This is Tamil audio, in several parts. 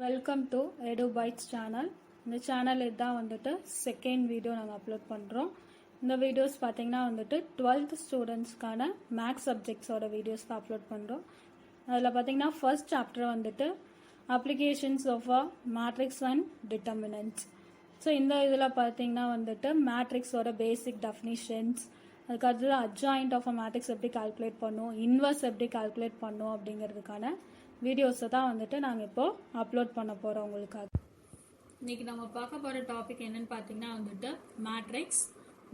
Welcome to EduBytes channel. இந்த சேனல் இதுதான் வந்துட்டு செகண்ட் வீடியோ நாங்கள் அப்லோட் பண்ணுறோம். இந்த வீடியோஸ் பார்த்தீங்கன்னா வந்துட்டு 12th ஸ்டூடெண்ட்ஸ்க்கான மேக்ஸ் சப்ஜெக்ட்ஸோட வீடியோஸ் தான் அப்லோட் பண்ணுறோம். அதில் பார்த்தீங்கன்னா ஃபர்ஸ்ட் சாப்டர் வந்துட்டு applications of a matrix and determinants. So இந்த இதில் பார்த்தீங்கன்னா வந்துட்டு மேட்ரிக்ஸோட பேசிக் டெஃபினிஷன்ஸ், அதுக்கடுத்தது அட்ஜாயிண்ட் ஆஃப் அ மேட்ரிக்ஸ் எப்படி கால்குலேட் பண்ணும், இன்வர்ஸ் எப்படி கால்குலேட் பண்ணும் அப்படிங்கிறதுக்கான வீடியோஸை தான் வந்துட்டு நாங்கள் இப்போது அப்லோட் பண்ண போகிறோம் உங்களுக்காக. இன்றைக்கி நம்ம பார்க்க போகிற டாபிக் என்னன்னு பார்த்தீங்கன்னா வந்துட்டு மேட்ரிக்ஸ்.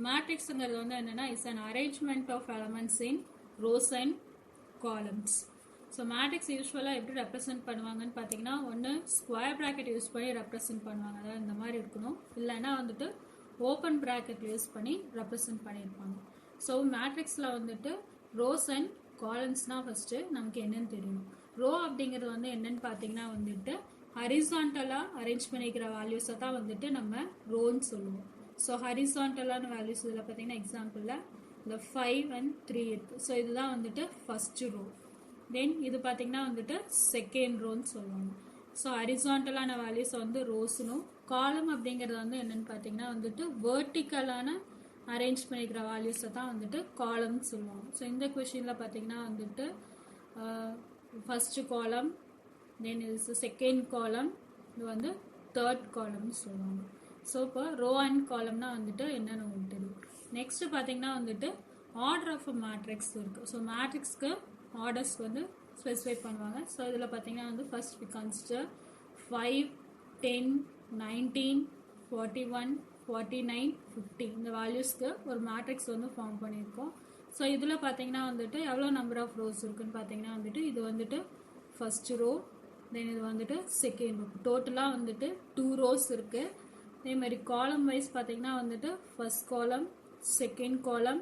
மேட்ரிக்ஸுங்கிறது வந்து என்னென்னா it's an arrangement of elements in rows and columns. So matrix யூஸ்வலாக எப்படி ரெப்ரசென்ட் பண்ணுவாங்கன்னு பார்த்தீங்கன்னா ஒன்று ஸ்கொயர் ப்ராக்கெட் யூஸ் பண்ணி ரெப்ரசென்ட் பண்ணுவாங்க, அதாவது இந்த மாதிரி இருக்கணும், இல்லைன்னா வந்துட்டு ஓப்பன் ப்ராக்கெட் யூஸ் பண்ணி ரெப்ரசென்ட் பண்ணியிருப்பாங்க. ஸோ மேட்ரிக்ஸில் வந்துட்டு ரோஸ் அண்ட் காலம்ஸ்னால் ஃபஸ்ட்டு நமக்கு என்னன்னு தெரியணும். ரோ அப்படிங்கிறது வந்து என்னன்னு பார்த்தீங்கன்னா வந்துட்டு ஹரிசான்டலாக அரேஞ்ச் பண்ணிக்கிற வேல்யூஸை தான் வந்துட்டு நம்ம ரோன்னு சொல்லுவோம். ஸோ ஹரிசான்டலான வேல்யூஸ் இதில் பார்த்தீங்கன்னா எக்ஸாம்பிளில் இந்த 5 and 3 இருக்குது. ஸோ இதுதான் வந்துட்டு ஃபஸ்ட்டு ரோ. தென் இது பார்த்தீங்கன்னா வந்துட்டு செகண்ட் ரோன்னு சொல்லுவாங்க. ஸோ ஹரிசான்டலான வேல்யூஸ் வந்து ரோஸ்னும், காலம் அப்படிங்கிறது வந்து என்னன்னு பார்த்தீங்கன்னா வந்துட்டு வேர்ட்டிக்கலான அரேஞ்ச் பண்ணிக்கிற வேல்யூஸை தான் வந்துட்டு காலம்னு சொல்லுவாங்க. ஸோ இந்த கொஷினில் பார்த்தீங்கன்னா வந்துட்டு ஃபஸ்ட்டு காலம், தென் இது செகண்ட் காலம், இது வந்து தேர்ட் காலம்னு சொல்லுவாங்க. ஸோ இப்போ ரோ அண்ட் காலம்னா வந்துட்டு என்னென்னு உங்களுக்கு தெரியும். நெக்ஸ்ட் பார்த்தீங்கன்னா வந்துட்டு ஆர்டர் ஆஃப் அ மேட்ரிக்ஸ் இருக்குது. ஸோ மேட்ரிக்ஸ்க்கு ஆர்டர்ஸ் வந்து ஸ்பெசிஃபை பண்ணுவாங்க. ஸோ இதில் பார்த்தீங்கன்னா வந்து ஃபர்ஸ்ட் வி கன்சிடர் 5, 10, 19, 41, 49, 50 இந்த வேல்யூஸ்க்கு ஒரு மேட்ரிக்ஸ் வந்து ஃபார்ம் பண்ணியிருக்கோம். ஸோ இதில் பார்த்தீங்கன்னா வந்துட்டு எவ்வளோ நம்பர் ஆஃப் ரோஸ் இருக்குன்னு பார்த்தீங்கன்னா வந்துட்டு இது வந்துட்டு ஃபர்ஸ்ட் ரோ, தென் இது வந்துட்டு செகண்ட் ரோ, டோட்டலாக வந்துட்டு 2 ரோஸ் இருக்குது. அதே மாதிரி காலம் வைஸ் பார்த்தீங்கன்னா வந்துட்டு first column, second column,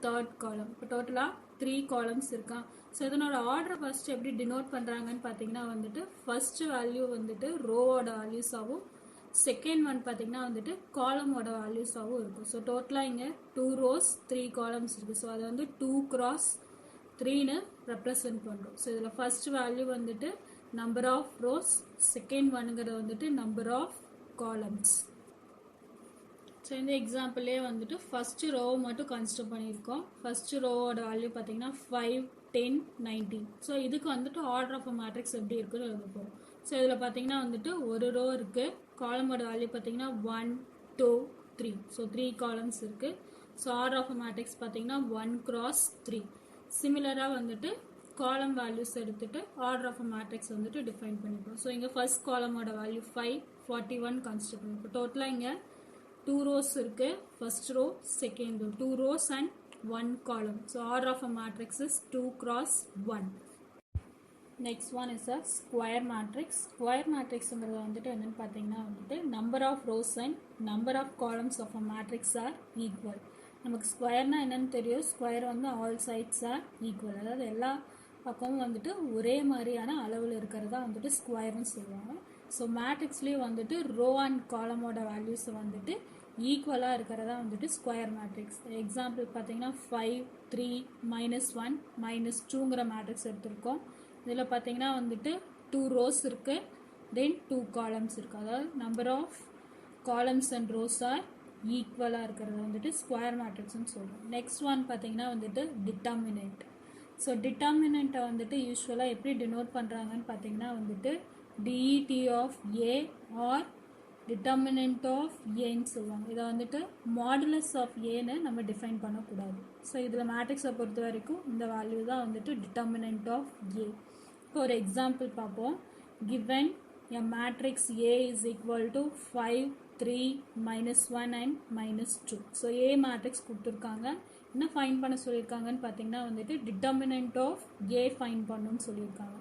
third காலம், இப்போ டோட்டலாக 3 காலம்ஸ் இருக்கா. ஸோ இதனோட ஆர்டர் ஃபர்ஸ்ட் எப்படி டினோட் பண்ணுறாங்கன்னு பார்த்தீங்கன்னா வந்துட்டு ஃபர்ஸ்ட் வேல்யூ வந்துட்டு ரோவோட வேல்யூஸாகவும், செகண்ட் ஒன் பார்த்தீங்கன்னா வந்துட்டு காலமோட வேல்யூஸாகவும் இருக்கும். ஸோ டோட்டலாக இங்கே 2 rows 3 columns இருக்குது. ஸோ அதை வந்து 2 cross 3ன்னு ரெப்ரசன்ட் பண்ணுறோம். ஸோ இதில் ஃபர்ஸ்ட் வேல்யூ வந்துட்டு நம்பர் ஆஃப் ரோஸ், செகண்ட் ஒன்னுங்கிறது வந்துட்டு நம்பர் ஆஃப் காலம்ஸ். ஸோ இந்த எக்ஸாம்பிளே வந்துட்டு ஃபர்ஸ்ட் ரோவை மட்டும் கன்சிடர் பண்ணியிருக்கோம். ஃபர்ஸ்ட் ரோவோட வேல்யூ பார்த்தீங்கன்னா 5, 10, 19. ஸோ இதுக்கு வந்துட்டு ஆர்டர் ஆஃப் அ மேட்ரிக்ஸ் எப்படி இருக்குன்னு எழுத போகிறோம். ஸோ இதில் பார்த்தீங்கன்னா வந்துட்டு ஒரு ரோ இருக்குது, காலமோட வேல்யூ பார்த்தீங்கன்னா 1, 2, 3. ஸோ 3 columns இருக்குது. So order of a matrix பார்த்தீங்கன்னா 1 cross 3. சிமிலராக வந்துட்டு காலம் வேல்யூஸ் எடுத்துட்டு ஆர்டர் ஆஃப் அ மேட்ரிக்ஸ் வந்துட்டு டிஃபைன் பண்ணிப்போம். ஸோ இங்கே ஃபர்ஸ்ட் காலமோட வேல்யூ 5, 41 கன்சிடர் பண்ணிப்போம். டோட்டலாக இங்கே 2 rows இருக்குது, first row, second row, 2 rows and 1 column. So order of a matrix is 2 cross 1. Next one is a square matrix. Square matrix வந்துட்டு என்னன்னு பார்த்தீங்கன்னா வந்துட்டு number of rows and number of columns of a matrix are equal. நமக்கு ஸ்கொயர்னா என்னன்னு தெரியும். ஸ்கொயர் வந்து ஆல் சைட்ஸ் ஆர் ஈக்குவல், அதாவது எல்லா பக்கமும் வந்துட்டு ஒரே மாதிரியான அளவில் இருக்கிறதா வந்துட்டு ஸ்கொயர்னு சொல்லுவாங்க. ஸோ மேட்ரிக்ஸ்லேயும் வந்துட்டு ரோ அண்ட் காலமோட வேல்யூஸ் வந்துட்டு ஈக்குவலாக இருக்கிறதா வந்துட்டு ஸ்கொயர் மேட்ரிக்ஸ். எக்ஸாம்பிள் பார்த்தீங்கன்னா 5, 3, -1, -2ங்கிற மேட்ரிக்ஸ் எடுத்திருக்கோம். இதில் பார்த்தீங்கன்னா வந்துட்டு 2 rows இருக்குது, தென் 2 columns இருக்குது, அதாவது number of columns and rows are ஈக்குவலாக இருக்கிறது வந்துட்டு ஸ்கொயர் மேட்ரிக்ஸ்னு சொல்லுவோம். நெக்ஸ்ட் ஒன் பார்த்தீங்கன்னா வந்துட்டு டிட்டர்மினன்ட். ஸோ டிட்டர்மினண்ட்டை வந்துட்டு யூஸ்வலாக எப்படி டினோட் பண்ணுறாங்கன்னு பார்த்தீங்கன்னா வந்துட்டு D E T of A or determinant of ஏன்னு சொல்லுவாங்க. இதை வந்துட்டு மாடுலஸ் ஆஃப் ஏன்னு நம்ம டிஃபைன் பண்ணக்கூடாது. ஸோ இதில் மேட்ரிக்ஸை பொறுத்த வரைக்கும் இந்த வேல்யூ தான் வந்துட்டு டிட்டர்மினன்ட் ஆஃப் ஏ. இப்போ ஒரு எக்ஸாம்பிள் பார்ப்போம். Given a matrix A is equal to 5, 3, -1 and -2. So A matrix கொடுத்துருக்காங்க, என்ன ஃபைன் பண்ண சொல்லியிருக்காங்கன்னு பார்த்தீங்கன்னா வந்துட்டு டிட்டர்மினன்ட் ஆஃப் ஏ ஃபைன் பண்ணணும்னு சொல்லியிருக்காங்க.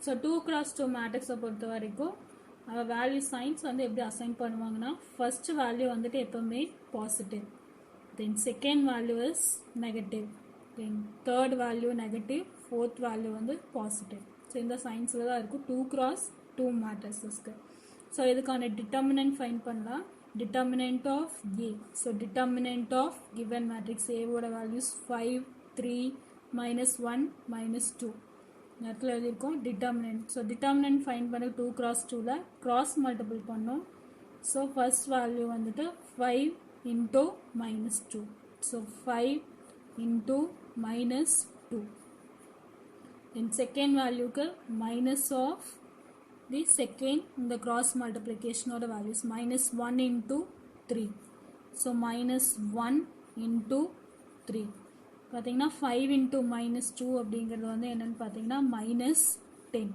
ஸோ 2 cross 2 மேட்ரிக்ஸை பொறுத்த வரைக்கும் வேல்யூ சைன்ஸ் வந்து எப்படி அசைன் பண்ணுவாங்கன்னா ஃபர்ஸ்ட் வேல்யூ வந்துட்டு எப்பவுமே positive, then second value is negative, then third value negative, fourth value வந்து பாசிட்டிவ். ஸோ இந்த சைன்ஸில் தான் இருக்கும் 2 cross 2 மேட்ரிக்ஸஸ்க்கு. ஸோ இதுக்கான டிட்டர்மினன்ட் ஃபைன் பண்ணலாம். Determinant of A, so determinant of given matrix ஏவோட வேல்யூஸ் 5, 3, -1, -2. இடத்துல எழுதியிருக்கோம் டிட்டர்மினன்ட். ஸோ டிட்டர்மினன்ட் ஃபைன் பண்ண 2 cross 2ல் கிராஸ் மல்டிபிள் பண்ணோம். ஸோ ஃபர்ஸ்ட் வேல்யூ வந்துட்டு 5 into -2. So 5 into -2. Then second வேல்யூக்கு மைனஸ் ஆஃப் தி செகண்ட் இந்த கிராஸ் மல்டிப்ளிகேஷனோட வேல்யூஸ் -1 into 3. ஸோ -1 into 3 பார்த்தீங்கன்னா 5 into -2 அப்படிங்கிறது வந்து என்னன்னு பார்த்தீங்கன்னா -10.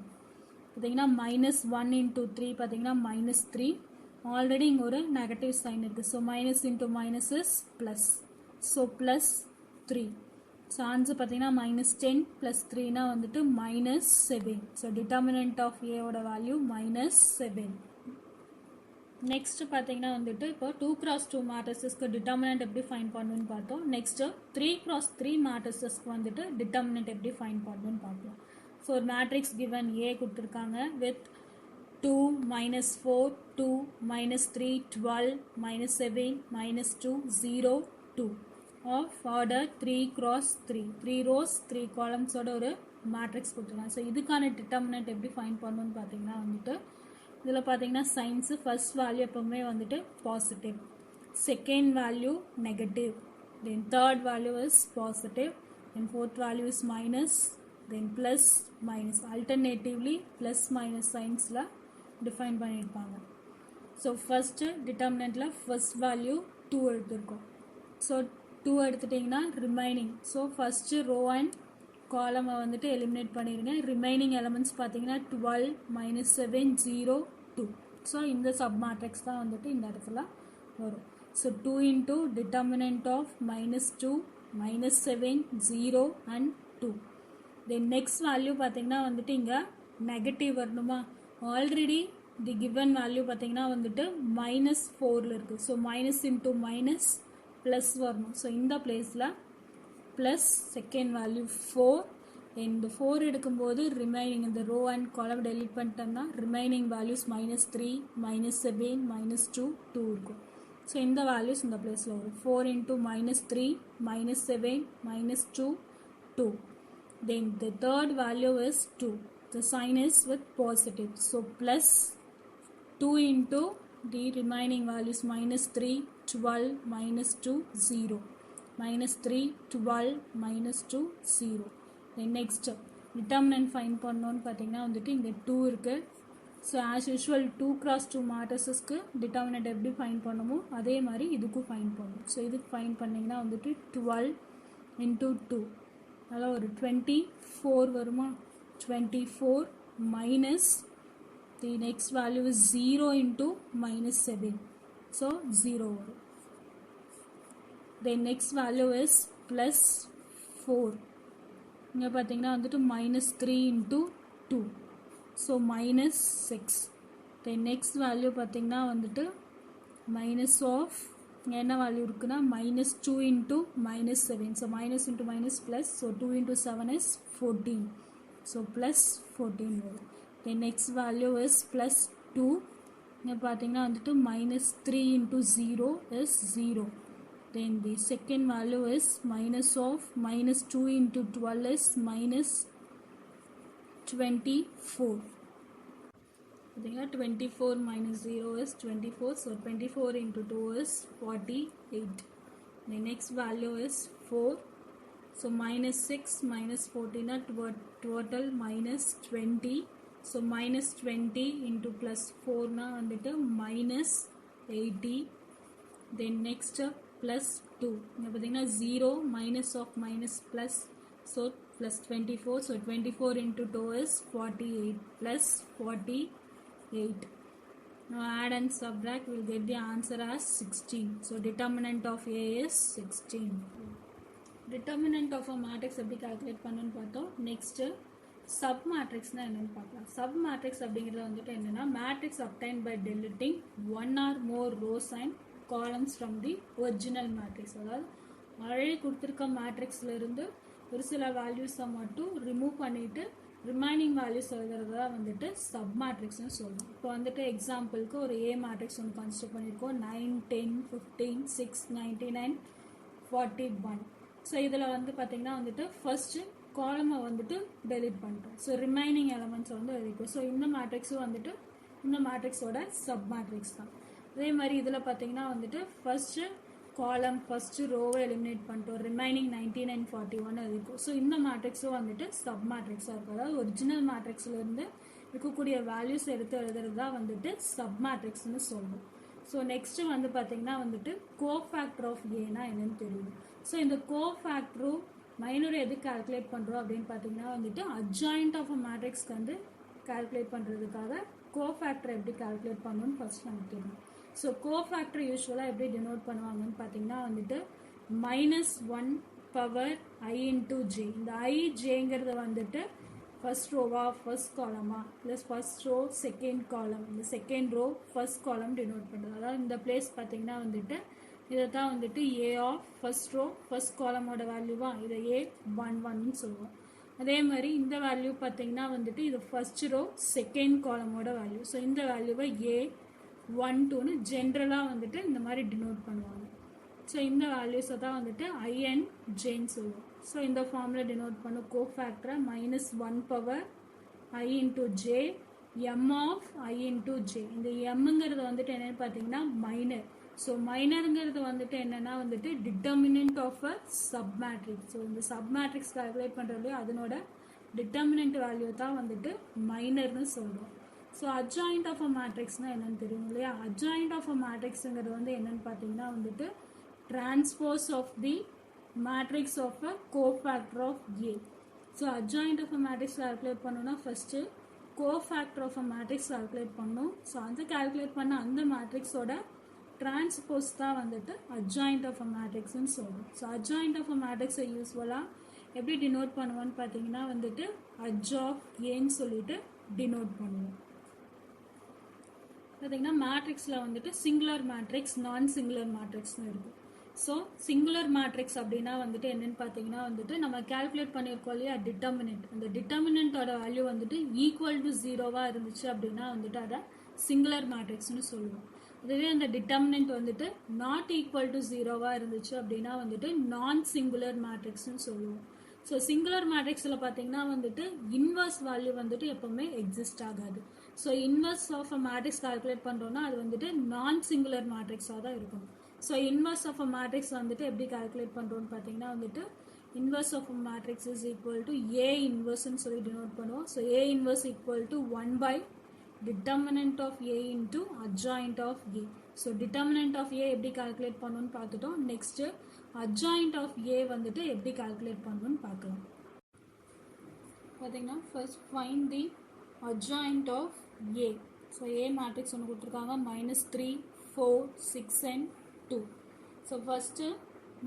பார்த்தீங்கன்னா -1 into 3 பார்த்தீங்கன்னா -3. ஆல்ரெடி இங்கே ஒரு நெகட்டிவ் சைன் இருக்குது. So minus into minus is plus. So +3. So answer பார்த்தீங்கன்னா -10 + 3னா வந்துட்டு -7. ஸோ டிட்டர்மினன்ட் ஆஃப் ஏவோட வேல்யூ -7. நெக்ஸ்ட் பார்த்தீங்கன்னா வந்துட்டு இப்போ 2 cross 2 மேட்ரிசஸ்க்கு டிட்டர்மினன்ட் எப்படி ஃபைன் பண்ணணும்னு பார்த்தோம். நெக்ஸ்ட் 3 cross 3 மேட்ரிசஸ்க்கு வந்துட்டு டிட்டர்மினன்ட் எப்படி ஃபைன் பண்ணணும்னு பார்க்கலாம். ஸோ ஒரு மேட்ரிக்ஸ் கிவன் ஏ கொடுத்துருக்காங்க with 2 -4 2 -3 12 -7 -2 0 2 of order 3 cross 3 3 rows 3 columnsோட ஒரு மேட்ரிக்ஸ் கொடுத்துருக்காங்க. ஸோ இதுக்கான டிட்டர்மினன்ட் எப்படி ஃபைன் பண்ணணும்னு பார்த்தீங்கன்னா வந்துட்டு இதில் பார்த்தீங்கன்னா சைன்ஸு ஃபர்ஸ்ட் வேல்யூ எப்பவுமே வந்துட்டு positive, second value negative, then third value is positive, then fourth value is minus, then plus minus, alternatively plus minus சைன்ஸில் டிஃபைன் பண்ணியிருப்பாங்க. ஸோ ஃபஸ்ட்டு டிட்டர்மினண்ட்டில் ஃபர்ஸ்ட் வேல்யூ 2 எடுத்திருக்கோம். ஸோ 2 எடுத்துட்டிங்கன்னா remaining, so first row and காலமை வந்துட்டு எலிமினேட் பண்ணிடுங்க. ரிமைனிங் எலமெண்ட்ஸ் பார்த்தீங்கன்னா 12 -7 0 2. ஸோ இந்த சப் மேட்ரிக்ஸ் தான் வந்துட்டு இந்த இடத்துல வரும். So 2 into determinant of -2 -7 0 and 2. Then next value பார்த்தீங்கன்னா வந்துட்டு இங்கே நெகட்டிவ் வரணுமா. ஆல்ரெடி தி கிவன் வேல்யூ பார்த்தீங்கன்னா வந்துட்டு -4ல் இருக்குது. So minus into minus plus வரணும். ஸோ இந்த பிளேஸில் ப்ளஸ் செகண்ட் வேல்யூ 4. இந்த 4 எடுக்கும்போது ரிமைனிங் இந்த ரோ அண்ட் காலம் டெலிட் பண்ணிட்டோம்னா ரிமைனிங் வேல்யூஸ் -3 -7 -2 2 இருக்கும். ஸோ இந்த வேல்யூஸ் இந்த பிளேஸில் வரும். 4 into -3 -7 -2 2. Then the third value is 2. The sign is with positive. So plus 2 into the remaining values -3 12 -2 0. -3 12 -2 0. Then next determinant find பண்ணோன்னு பார்த்தீங்கன்னா வந்துட்டு இங்கே 2 இருக்குது. ஸோ ஆஸ் யூஷுவல் 2 cross 2 மேட்ரிசஸ்க்கு டிட்டர்மினன்ட் எப்படி ஃபைன் பண்ணுமோ அதே மாதிரி இதுக்கும் ஃபைன் பண்ணணும். ஸோ இதுக்கு ஃபைன் பண்ணிங்கன்னா வந்துட்டு 12 into 2 அதில் ஒரு 24 வருமா. 24 minus the next value is 0 into -7. So 0 வரும். The next value is plus 4. இங்கே பார்த்தீங்கன்னா வந்துட்டு -3 into 2. So -6. The next value பார்த்தீங்கன்னா வந்துட்டு minus of என்ன வேல்யூ இருக்குன்னா -2 into -7. So minus into minus plus. So 2 into 7 is 14. So plus 14 வரும். The next value is plus 2. இங்கே பார்த்தீங்கன்னா வந்துட்டு -3 into 0 is 0. Then the second value is minus of -2 into 12 is -24. 24 minus 0 is 24. So 24 into 2 is 48. The next value is 4. So -6 minus 14 total -20. So -20 into plus 4 na வந்துட்டு -80. Then next plus 2. இங்கே பார்த்தீங்கன்னா 0 minus of minus plus. So plus 24. So 24 into 2 is 48 plus 48. Now add and subtract, we'll get the answer as 16. So determinant of A is 16. Determinant of a matrix எப்படி calculate பண்ணணும்னு பார்த்தோம். Next sub matrix na என்னன்னு பார்க்கலாம். Sub matrix அப்படிங்கிறது வந்துட்டு என்னன்னா matrix obtained by deleting one or more rows and columns from the original matrix. அதாவது ஆல்ரெடி கொடுத்துருக்க மேட்ரிக்ஸ்ல இருந்து ஒரு சில வேல்யூஸை மட்டும் ரிமூவ் பண்ணிட்டு ரிமைனிங் வேல்யூஸ் எழுதுறத வந்துட்டு சப் மேட்ரிக்ஸ்னு சொல்லணும். இப்போ வந்துட்டு எக்ஸாம்பிளுக்கு ஒரு ஏ மேட்ரிக்ஸ் ஒன்று கன்ஸ்ட்ரக்ட் பண்ணியிருக்கோம். 9 10 15 6 99 41. ஸோ இதில் வந்து பார்த்தீங்கன்னா வந்துட்டு ஃபர்ஸ்ட் காலமை வந்துட்டு டெலிட் பண்ணிட்டோம். ஸோ ரிமைனிங் எலமெண்ட்ஸை வந்து எழுதிட்டோம். ஸோ இந்த மேட்ரிக்ஸும் வந்துட்டு இந்த மேட்ரிக்ஸோட சப் மேட்ரிக்ஸ் தான். அதே மாதிரி இதில் பார்த்தீங்கன்னா வந்துட்டு ஃபர்ஸ்ட்டு காலம் ஃபர்ஸ்ட்டு ரோவை எலிமினேட் பண்ணிட்டோம். ரிமைனிங் 99 41 எழுதிக்கும். ஸோ இந்த மேட்ரிக்ஸும் வந்துட்டு சப் மேட்ரிக்ஸாக இருக்கும். அதாவது ஒரிஜினல் மேட்ரிக்ஸ்லேருந்து இருக்கக்கூடிய வேல்யூஸ் எடுத்து எழுதுறது தான் வந்துட்டு சப் மேட்ரிக்ஸ்னு சொல்லுவோம். ஸோ நெக்ஸ்ட்டு வந்து பார்த்தீங்கன்னா வந்துட்டு கோஃபேக்டர் ஆஃப் ஏனா என்னன்னு தெரியும். ஸோ இந்த கோஃபேக்டரும் மைனரை எது கால்குலேட் பண்ணுறோம் அப்படின்னு பார்த்தீங்கன்னா வந்துட்டு அட்ஜாயிண்ட் ஆஃப் அ மேட்ரிக்ஸ்க்கு வந்து கால்குலேட் பண்ணுறதுக்காக கோஃபேக்டர் எப்படி கால்குலேட் பண்ணணும்னு ஃபர்ஸ்ட் நமக்கு தெரியும். ஸோ கோஃபேக்டர் யூஸ்வலாக எப்படி டினோட் பண்ணுவாங்கன்னு பார்த்தீங்கன்னா வந்துட்டு -1 பவர் i இன்டூ ஜே. இந்த ஐ ஜேங்கிறத வந்துட்டு ஃபர்ஸ்ட் ரோவா ஃபர்ஸ்ட் காலமா plus first row second column, இந்த second row first column denote பண்ணுறது. அதாவது இந்த பிளேஸ் பார்த்தீங்கன்னா வந்துட்டு இதை தான் வந்துட்டு A of first row first காலமோட வேல்யூவா, இதை A11 சொல்லுவோம். அதே மாதிரி இந்த வேல்யூ பார்த்தீங்கன்னா வந்துட்டு இது ஃபர்ஸ்ட் ரோ செகண்ட் காலமோட வேல்யூ. ஸோ இந்த வேல்யூவை A12ன்னு ஜென்ரலாக வந்துட்டு இந்த மாதிரி டினோட் பண்ணுவாங்க. ஸோ இந்த வேல்யூஸை தான் வந்துட்டு ஐ அண்ட் ஜேன்னு சொல்லுவோம். ஸோ இந்த ஃபார்மில் டினோட் பண்ணும் கோஃபேக்டரை -1 power I into J M of I into J. இந்த எம்ங்கிறது வந்துட்டு என்னென்னு பார்த்தீங்கன்னா மைனர். ஸோ மைனருங்கிறது வந்துட்டு என்னென்னா வந்துட்டு determinant of a sub matrix. So இந்த சப் மேட்ரிக்ஸ் கால்குலேட் பண்ணுறதுலையே அதனோட டிட்டர்மினன்ட் வேல்யூ தான் வந்துட்டு மைனர்னு சொல்கிறோம். ஸோ அட்ஜாயிண்ட் ஆஃப் அ மேட்ரிக்ஸ்னால் என்னென்னு தெரியும் இல்லையா? அட்ஜாயிண்ட் ஆஃப் அ மேட்ரிக்ஸுங்கிறது வந்து என்னென்னு பார்த்தீங்கன்னா வந்துட்டு transpose of the matrix of a cofactor of A. So adjoint of a matrix calculate பண்ணணும்னா first cofactor of a matrix calculate பண்ணணும். ஸோ அந்த கால்குலேட் பண்ண அந்த மேட்ரிக்ஸோட டிரான்ஸ்போஸ் தான் வந்துட்டு அட்ஜாயிண்ட் ஆஃப் அ மேட்ரிக்ஸ்ன்னு சொல்லுவோம். ஸோ அட்ஜாயிண்ட் ஆஃப் அ மேட்ரிக்ஸை யூஸ்வலாக எப்படி டினோட் பண்ணுவோன்னு பார்த்தீங்கன்னா வந்துட்டு அட்ஜ் ஆஃப் ஏன்னு சொல்லிட்டு டினோட் பண்ணுவோம். பார்த்தீங்கன்னா மேட்ரிக்ஸில் வந்துட்டு சிங்குலர் மேட்ரிக்ஸ் நான் சிங்குலர் மேட்ரிக்ஸ்னு இருக்குது. ஸோ சிங்குலர் மேட்ரிக்ஸ் அப்படின்னா வந்துட்டு என்னென்னு பார்த்தீங்கன்னா வந்துட்டு நம்ம கால்குலேட் பண்ணியிருக்கோம் இல்லையா டிட்டர்மினன்ட், அந்த டிட்டர்மினன்ட்டோட வேல்யூ வந்துட்டு ஈக்குவல் டு 0வாக இருந்துச்சு அப்படின்னா வந்துட்டு அதை சிங்குலர் மேட்ரிக்ஸ்னு சொல்லுவோம். அதுவே அந்த டிட்டர்மினன்ட் வந்துட்டு நாட் ஈக்குவல் டு 0வாக இருந்துச்சு அப்படின்னா வந்துட்டு நான் சிங்குலர் மேட்ரிக்ஸ்னு சொல்லுவோம். ஸோ சிங்குலர் மேட்ரிக்ஸில் பார்த்தீங்கன்னா வந்துட்டு இன்வர்ஸ் வேல்யூ வந்துட்டு எப்போவுமே எக்ஸிஸ்ட் ஆகாது. So inverse of a matrix calculate பண்ணுறோன்னா அது வந்துட்டு நான் சிங்குலர் மேட்ரிக்ஸாக தான் இருக்கும். So inverse of a matrix வந்துட்டு எப்படி கால்குலேட் பண்ணுறோன்னு பார்த்தீங்கன்னா வந்துட்டு inverse of a matrix is equal to A இன்வர்ஸ்ன்னு சொல்லி டினோட் பண்ணுவோம். So A inverse equal to 1 by determinant of A into adjoint of A. So determinant of A எப்படி calculate பண்ணணும்னு பார்த்துட்டோம். next adjoint of A வந்துட்டு எப்படி calculate பண்ணணும்னு பார்க்கலாம். பார்த்தீங்கன்னா first find the adjoint of A. So A matrix ஒன்று கொடுத்துருக்காங்க -3 4 6 and 2. So first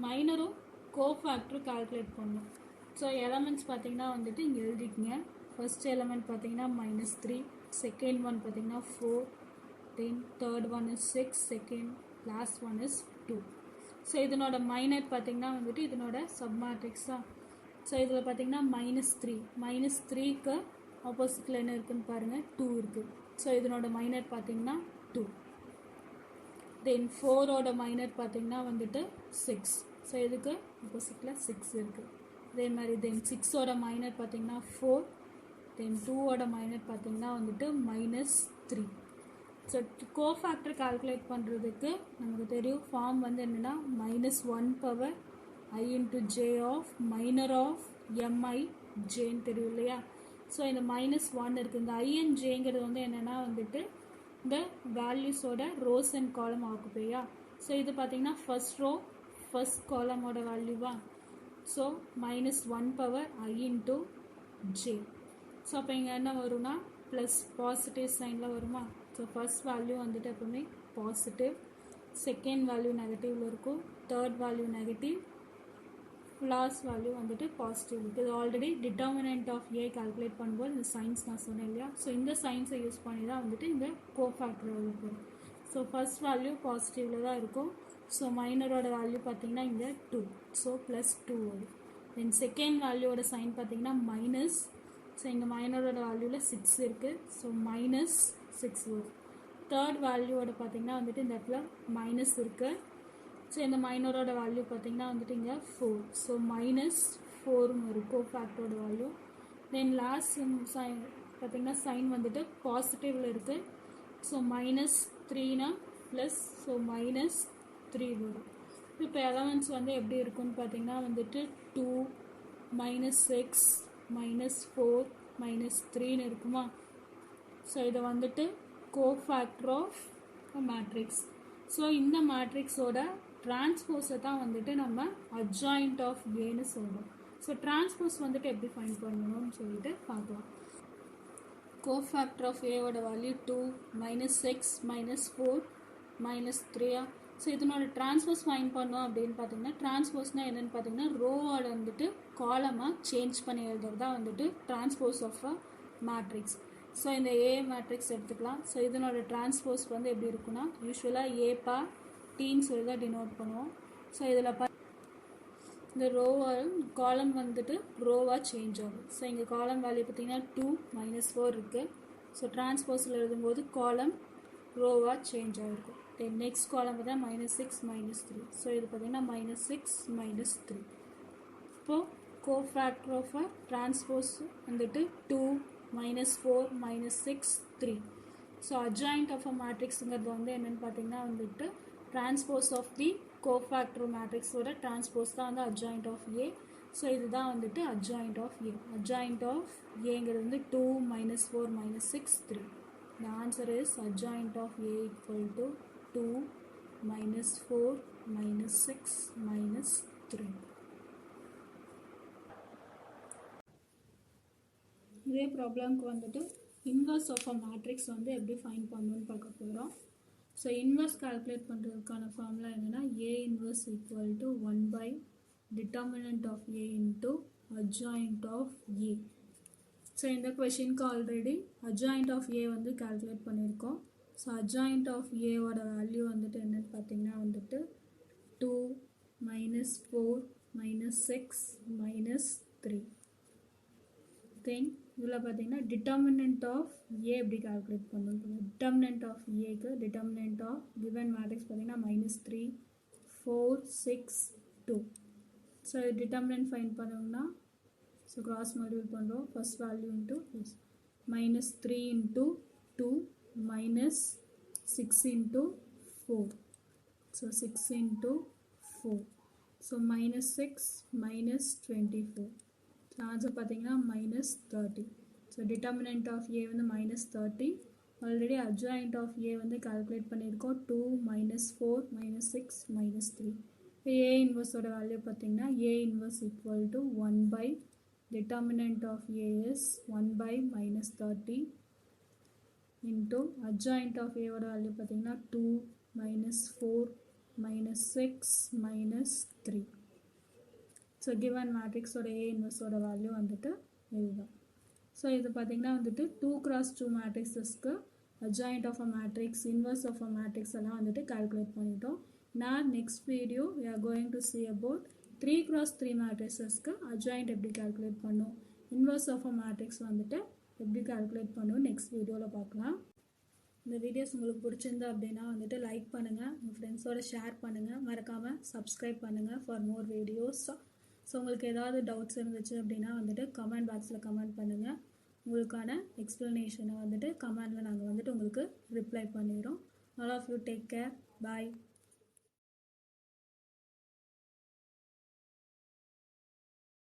மைனரும் கோஃபேக்டரும் calculate பண்ணணும். ஸோ எலமெண்ட்ஸ் பார்த்தீங்கன்னா வந்துட்டு இங்கே எழுதிக்கங்க. ஃபர்ஸ்ட் எலமெண்ட் பார்த்தீங்கன்னா -3, செகண்ட் ஒன் பார்த்தீங்கன்னா 4, then third one is 6, second last one is 2. So இதனோட மைனர் பார்த்தீங்கன்னா வந்துட்டு இதனோட சப் மேட்ரிக்ஸ் தான். ஸோ இதில் பார்த்தீங்கன்னா -3க்கு ஆப்போசிட்டில் என்ன இருக்குன்னு பாருங்கள் 2 இருக்குது. ஸோ இதனோட மைனர் பார்த்தீங்கன்னா 2. தென் 4ஓட மைனர் பார்த்தீங்கன்னா வந்துட்டு 6. ஸோ இதுக்கு ஆப்போசிட்டில் 6 இருக்குது. அதே மாதிரி தென் 6ஓட மைனர் பார்த்தீங்கன்னா 4. தென் 2ஓட மைனர் பார்த்தீங்கன்னா வந்துட்டு -3. ஸோ கோஃபேக்டர் கால்குலேட் பண்ணுறதுக்கு நமக்கு தெரியும் ஃபார்ம் வந்து என்னென்னா -1 power I into J of minor of MI ஜேன்னு தெரியும் இல்லையா? ஸோ இந்த -1 இருக்குது. இந்த ஐ அண்ட் ஜேங்கிறது வந்து என்னென்னா வந்துட்டு இந்த வேல்யூஸோட ரோஸ் அண்ட் காலம் ஆக்குப்பையா. ஸோ இது பார்த்தீங்கன்னா ஃபர்ஸ்ட் ரோ ஃபர்ஸ்ட் காலமோட வேல்யூவா. So -1 power I into J. So அப்போ இங்கே என்ன வரும்னா ப்ளஸ் பாசிட்டிவ் சைனில் வருமா? ஸோ ஃபர்ஸ்ட் வேல்யூ வந்துட்டு எப்பவுமே பாசிட்டிவ், செகண்ட் வேல்யூ நெகட்டிவில் இருக்கும், third value negative, last value வந்துட்டு பாசிட்டிவ் இருக்குது. இது already determinant of A calculate பண்ணும்போது இந்த சயின்ஸ் நான் சொன்னேன் இல்லையா? ஸோ இந்த சயின்ஸை யூஸ் பண்ணி தான் வந்துட்டு இந்த கோஃபேக்டர் இருக்கும். ஸோ ஃபர்ஸ்ட் வேல்யூ பாசிட்டிவில் தான் இருக்கும். ஸோ மைனரோட வேல்யூ பார்த்தீங்கன்னா இங்கே 2. ஸோ +2 வரும். தென் செகண்ட் வேல்யூவோட சைன் பார்த்தீங்கன்னா மைனஸ். ஸோ இங்கே மைனரோட வேல்யூவில் 6 இருக்குது. ஸோ -6 வரும். தேர்ட் வேல்யூவோட பார்த்தீங்கன்னா வந்துட்டு இந்த இடத்துல மைனஸ் இருக்குது. ஸோ இந்த மைனரோட வேல்யூ பார்த்தீங்கன்னா வந்துட்டு இங்கே 4. ஸோ -4 4 வரும் கோஃபேக்டரோட வேல்யூ. தென் லாஸ்ட் சைன் பார்த்தீங்கன்னா சைன் வந்துட்டு பாசிட்டிவில் இருக்குது. ஸோ -3னா ப்ளஸ், ஸோ -3 வரும். இப்போ எலமெண்ட்ஸ் வந்து எப்படி இருக்குன்னு பார்த்தீங்கன்னா வந்துட்டு 2 -6 -4 -3ன்னு இருக்குமா. ஸோ இதை வந்துட்டு கோஃபேக்டர் ஆஃப் மேட்ரிக்ஸ். ஸோ இந்த மேட்ரிக்ஸோட டிரான்ஸ்போஸை தான் வந்துட்டு நம்ம அட்ஜாயிண்ட் ஆஃப் ஏன்னு சொல்கிறோம். ஸோ டிரான்ஸ்போஸ் வந்துட்டு எப்படி ஃபைண்ட் பண்ணணும்னு சொல்லிட்டு பார்க்கலாம். கோஃபேக்டர் ஆஃப் ஏவோட வேல்யூ 2 -6 -4 -3. ஸோ இதனோட டிரான்ஸ்போஸ் ஃபைண்ட் பண்ணோம் அப்படின்னு பார்த்தீங்கன்னா டிரான்ஸ்போஸ்னால் என்னென்னு பார்த்தீங்கன்னா ரோவோட வந்துட்டு காலமாக சேஞ்ச் பண்ணி எழுதுறது தான் வந்துட்டு transpose of a matrix. So இந்த ஏ மேட்ரிக்ஸ் எடுத்துக்கலாம். ஸோ இதனோட டிரான்ஸ்போஸ் வந்து எப்படி இருக்குன்னா யூஸ்வலாக ஏப்பா டீன்னு சொல்லி தான் டினோட் பண்ணுவோம். ஸோ இதில் இந்த ரோவை காலம் வந்துட்டு ரோவாக சேஞ்ச் ஆகும். ஸோ இங்கே காலம் வேல்யூ பார்த்தீங்கன்னா 2 -4 இருக்குது. ஸோ டிரான்ஸ்போஸில் எழுதும்போது காலம் ரோவாக சேஞ்ச் ஆகிருக்கும். தென் நெக்ஸ்ட் காலம் பார்த்தீங்கன்னா -6 -3. ஸோ இது பார்த்தீங்கன்னா -6 -3. இப்போது கோஃபேக்டர் ஆஃப் அ டிரான்ஸ்போஸ் வந்துட்டு 2 -4 -6 3. ஸோ அட்ஜாயிண்ட் ஆஃப் அ மேட்ரிக்ஸுங்கிறது வந்து என்னென்னு பார்த்தீங்கன்னா வந்துட்டு டிரான்ஸ்போஸ் ஆஃப் தி கோஃபேக்டர் மேட்ரிக்ஸோட டிரான்ஸ்போஸ் தான் வந்து அட்ஜாயிண்ட் ஆஃப் ஏ. ஸோ இதுதான் வந்துட்டு adjoint of A. Adjoint of ஏங்கிறது வந்து 2 -4 -6 3. The answer is adjoint of A equal to 2 -4 -6 -3. இதே ப்ராப்ளம்க்கு வந்துட்டு இன்வர்ஸ் ஆஃப் அ மேட்ரிக்ஸ் வந்து எப்படி ஃபைண்ட் பண்ணணும்னு பார்க்க போகிறோம். ஸோ இன்வர்ஸ் கால்குலேட் பண்ணுறதுக்கான ஃபார்முலா என்னென்னா A inverse equal to 1 by determinant of A into adjoint of A. So இந்த கொஷினுக்கு ஆல்ரெடி அட்ஜாயிண்ட் ஆஃப் ஏ வந்து கால்குலேட் பண்ணியிருக்கோம். ஸோ அட்ஜாயிண்ட் ஆஃப் ஏவோட வேல்யூ வந்துட்டு என்னென்னு பார்த்தீங்கன்னா வந்துட்டு 2 -4 -6 -3. தென் இதில் பார்த்தீங்கன்னா டிட்டர்மினன்ட் ஆஃப் ஏ எப்படி கால்குலேட் பண்ணணும். டிட்டர்மினன்ட் ஆஃப் ஏக்கு டிட்டர்மினன்ட் ஆஃப் கிவன் மேட்ரிக்ஸ் பார்த்தீங்கன்னா -3 4 6 2. ஸோ டிட்டர்மினன்ட் ஃபைண்ட் பண்ணோம்னா ஸோ கிராஸ் மல்டிபிள் பண்ணுறோம். First value into plus -3 into 2 -6 into 4. So 6 into 4. So -6 -24. So answer பார்த்தீங்கன்னா -30. ஸோ டிட்டர்மினன்ட் ஆஃப் ஏ வந்து -30. ஆல்ரெடி அட்ஜாயிண்ட் ஆஃப் ஏ வந்து கால்குலேட் பண்ணியிருக்கோம் 2 -4 -6 -3. இப்போ ஏ இன்வர்ஸோட வேல்யூ பார்த்தீங்கன்னா ஏ inverse equal to 1 by determinant of A is 1 by -30 into adjoint of A ஓட வேல்யூ பார்த்தீங்கன்னா 2 -4 -6 -3. ஸோ கிவன் மேட்ரிக்ஸோட A இன்வர்ஸோட வேல்யூ வந்துட்டு இதுதான். ஸோ இது பார்த்தீங்கன்னா வந்துட்டு 2x2 மேட்ரிக்ஸஸ்க்கு adjoint of a matrix, inverse of a matrix எல்லாம் வந்துட்டு கால்குலேட் பண்ணிட்டோம். நான் next video we are going to see about 3x3 மேட்ரிக்ஸஸ்க்கு அட்ஜாயிண்ட் எப்படி கால்குலேட் பண்ணும், இன்வர்ஸ் ஆஃப் அ மேட்ரிக்ஸ் வந்துட்டு எப்படி கால்குலேட் பண்ணும் நெக்ஸ்ட் வீடியோவில் பார்க்கலாம். இந்த வீடியோஸ் உங்களுக்கு பிடிச்சிருந்தா அப்படின்னா வந்துட்டு லைக் பண்ணுங்கள், உங்கள் ஃப்ரெண்ட்ஸோட ஷேர் பண்ணுங்கள், மறக்காமல் சப்ஸ்கிரைப் பண்ணுங்கள் ஃபார் மோர் வீடியோஸ். ஸோ உங்களுக்கு ஏதாவது டவுட்ஸ் இருந்துச்சு அப்படின்னா வந்துட்டு கமெண்ட் பாக்ஸில் கமெண்ட் பண்ணுங்கள். உங்களுக்கான எக்ஸ்ப்ளனேஷனை வந்துட்டு கமெண்டில் நாங்கள் வந்துட்டு உங்களுக்கு ரிப்ளை பண்ணிடுறோம். All of you take care, bye.